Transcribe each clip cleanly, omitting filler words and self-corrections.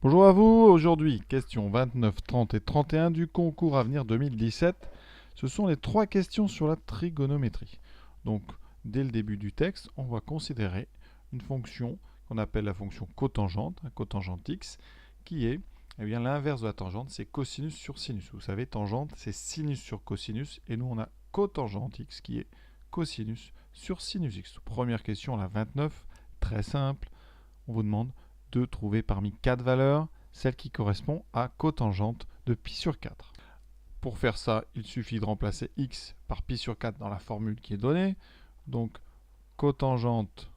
Bonjour à vous, aujourd'hui, questions 29, 30 et 31 du concours Avenir 2017. Ce sont les trois questions sur la trigonométrie. Donc, dès le début du texte, on va considérer une fonction qu'on appelle la fonction cotangente, cotangente x, qui est l'inverse de la tangente, c'est cosinus sur sinus. Vous savez, tangente, c'est sinus sur cosinus, et nous, on a cotangente x, qui est cosinus sur sinus x. Première question, la 29, très simple. On vous demande de trouver parmi 4 valeurs celle qui correspond à cotangente de pi sur 4. Pour faire ça, il suffit de remplacer x par pi sur 4 dans la formule qui est donnée. Donc, cotangente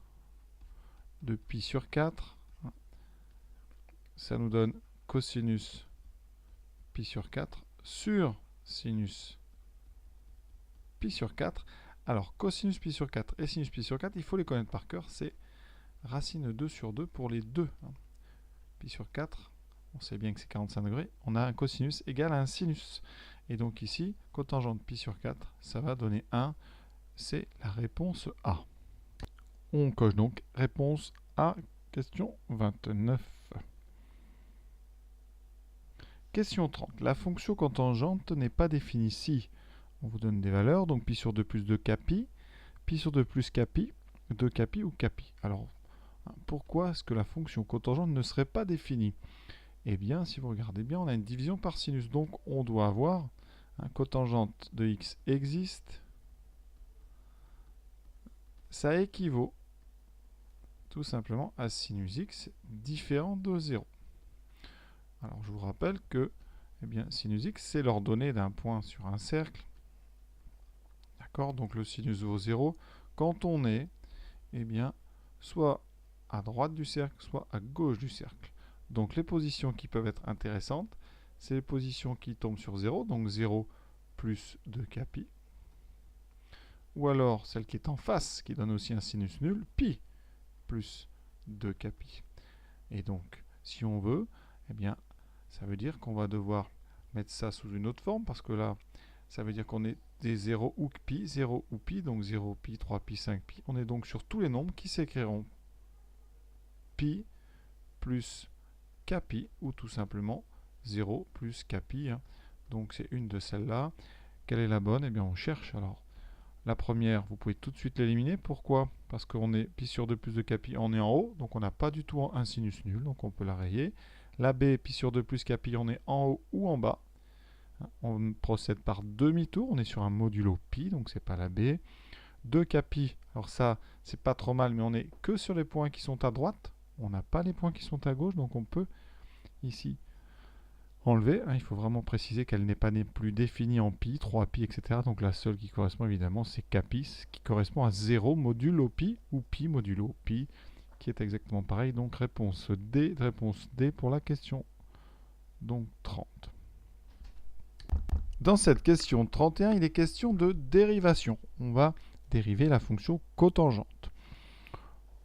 de pi sur 4, ça nous donne cosinus pi sur 4 sur sinus pi sur 4. Alors, cosinus pi sur 4 et sinus pi sur 4, il faut les connaître par cœur, c'est racine 2 sur 2 pour les deux. Pi sur 4, on sait bien que c'est 45 degrés, on a un cosinus égal à un sinus. Et donc ici, cotangente pi sur 4, ça va donner 1. C'est la réponse A. On coche donc réponse A, question 29. Question 30. La fonction cotangente n'est pas définie si on vous donne des valeurs, donc pi sur 2 plus 2 capi, pi sur 2 plus capi, 2 capi ou capi. Alors, pourquoi est-ce que la fonction cotangente ne serait pas définie? Eh bien, si vous regardez bien, on a une division par sinus. Donc, on doit avoir un cotangente de x existe. Ça équivaut tout simplement à sinus x différent de 0. Alors, je vous rappelle que sinus x, c'est l'ordonnée d'un point sur un cercle. D'accord? Donc, le sinus vaut 0 quand on est soit à droite du cercle, soit à gauche du cercle. Donc les positions qui peuvent être intéressantes, c'est les positions qui tombent sur 0, donc 0 plus 2 capi. Ou alors celle qui est en face, qui donne aussi un sinus nul, pi plus 2 capi. Et donc, si on veut, ça veut dire qu'on va devoir mettre ça sous une autre forme, parce que là, ça veut dire qu'on est des 0 ou pi, donc 0 pi, 3 pi, 5 pi. On est donc sur tous les nombres qui s'écriront pi plus capi, ou tout simplement 0 plus capi. Donc c'est une de celles-là. Quelle est la bonne? Eh bien on cherche. Alors la première, vous pouvez tout de suite l'éliminer. Pourquoi? Parce qu'on est pi sur 2 plus de capi, on est en haut, donc on n'a pas du tout un sinus nul, donc on peut la rayer. La B, pi sur 2 plus capi, on est en haut ou en bas. On procède par demi-tour, on est sur un modulo pi, donc c'est pas la B. 2 capi, alors ça, c'est pas trop mal, mais on est que sur les points qui sont à droite. On n'a pas les points qui sont à gauche, donc on peut ici enlever. Il faut vraiment préciser qu'elle n'est pas plus définie en pi, 3 pi, etc. Donc la seule qui correspond évidemment, c'est capi, qui correspond à 0 modulo pi, ou pi modulo pi, qui est exactement pareil. Donc réponse D pour la question donc 30. Dans cette question 31, il est question de dérivation. On va dériver la fonction cotangente.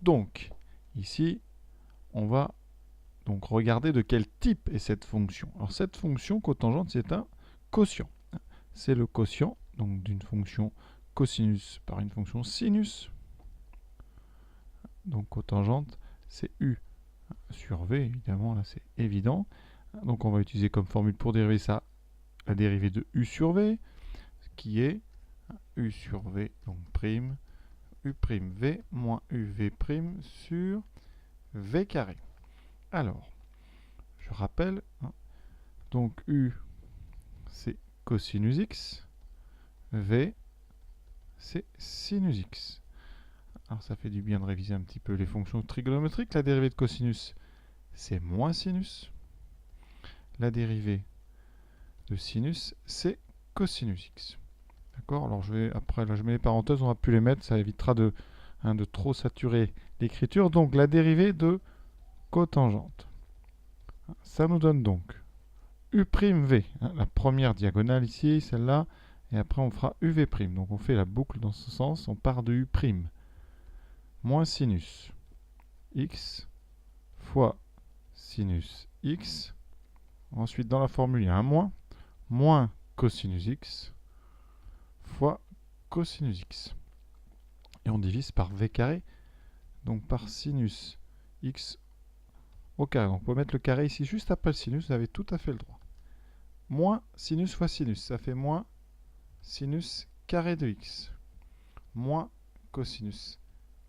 Donc, ici, on va donc regarder de quel type est cette fonction. Alors cette fonction cotangente, c'est un quotient. C'est le quotient donc d'une fonction cosinus par une fonction sinus. Donc cotangente, c'est u sur v, évidemment, là c'est évident. Donc on va utiliser comme formule pour dériver ça la dérivée de u sur v, qui est u sur v, donc prime, u prime v moins uv prime sur v carré. Alors, je rappelle, donc u c'est cosinus x, v c'est sinus x. Alors ça fait du bien de réviser un petit peu les fonctions trigonométriques. La dérivée de cosinus, c'est moins sinus. La dérivée de sinus, c'est cosinus x. D'accord? Alors après, là je mets les parenthèses, on va plus les mettre, ça évitera de trop saturer l'écriture. Donc la dérivée de cotangente. Ça nous donne donc u'v, la première diagonale ici, celle-là, et après on fera uv'. Donc on fait la boucle dans ce sens, on part de u' moins sinus x fois sinus x. Ensuite, dans la formule, il y a un moins cosinus x fois cosinus x. Et on divise par v carré, donc par sinus x au carré. Donc, on peut mettre le carré ici juste après le sinus, vous avez tout à fait le droit. Moins sinus fois sinus, ça fait moins sinus carré de x, moins cosinus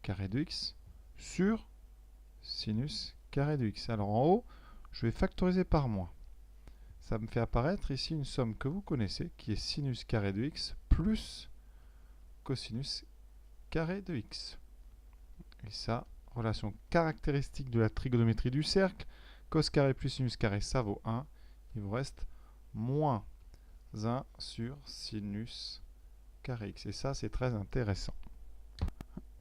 carré de x sur sinus carré de x. Alors en haut, je vais factoriser par moins. Ça me fait apparaître ici une somme que vous connaissez, qui est sinus carré de x plus cosinus carré de x. Et ça, relation caractéristique de la trigonométrie du cercle, cos carré plus sinus carré, ça vaut 1. Il vous reste moins 1 sur sinus carré x. Et ça, c'est très intéressant.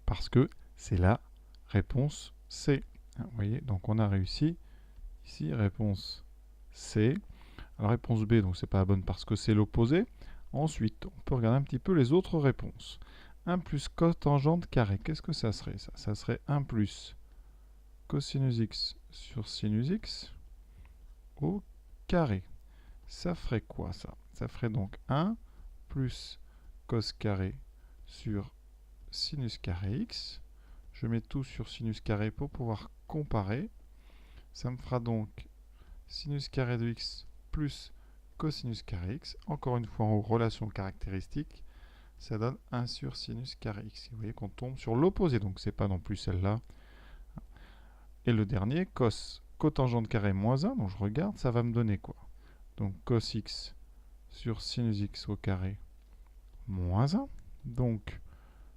Parce que c'est la réponse C. Vous voyez, donc on a réussi. Ici, réponse C. Alors réponse B, donc c'est pas la bonne parce que c'est l'opposé. Ensuite, on peut regarder un petit peu les autres réponses. 1 plus cotangente carré, qu'est-ce que ça serait ça? Ça serait 1 plus cosinus x sur sinus x au carré. Ça ferait quoi ça? Ça ferait donc 1 plus cos carré sur sinus carré x. Je mets tout sur sinus carré pour pouvoir comparer. Ça me fera donc sinus carré de x plus cosinus carré x. Encore une fois en relation caractéristique, ça donne 1 sur sinus carré x. Vous voyez qu'on tombe sur l'opposé, donc c'est pas non plus celle-là. Et le dernier, cos cotangente carré moins 1, donc je regarde, ça va me donner quoi? Donc cos x sur sinus x au carré moins 1. Donc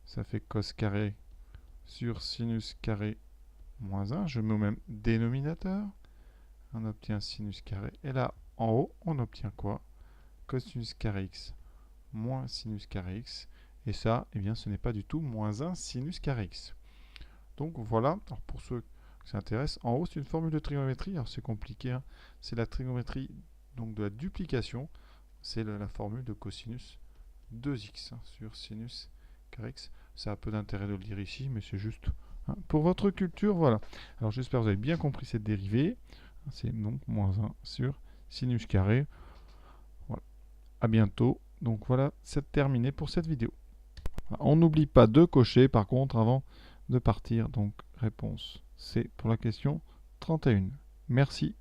ça fait cos carré sur sinus carré moins 1. Je mets au même dénominateur. On obtient sinus carré. Et là, en haut, on obtient quoi? Cosinus carré x moins sinus carré x. Et ça, eh bien, ce n'est pas du tout moins 1 sinus carré x. Donc voilà, alors pour ceux qui s'intéressent, en haut, c'est une formule de trigonométrie. Alors c'est compliqué, hein. C'est la trigonométrie donc, de la duplication. C'est la formule de cosinus 2x sur sinus carré x. Ça a peu d'intérêt de le dire ici, mais c'est juste pour votre culture, voilà. Alors j'espère que vous avez bien compris cette dérivée. C'est donc moins 1 sur sinus carré. Voilà. À bientôt. Donc voilà, c'est terminé pour cette vidéo. On n'oublie pas de cocher par contre avant de partir. Donc réponse C pour la question 31. Merci.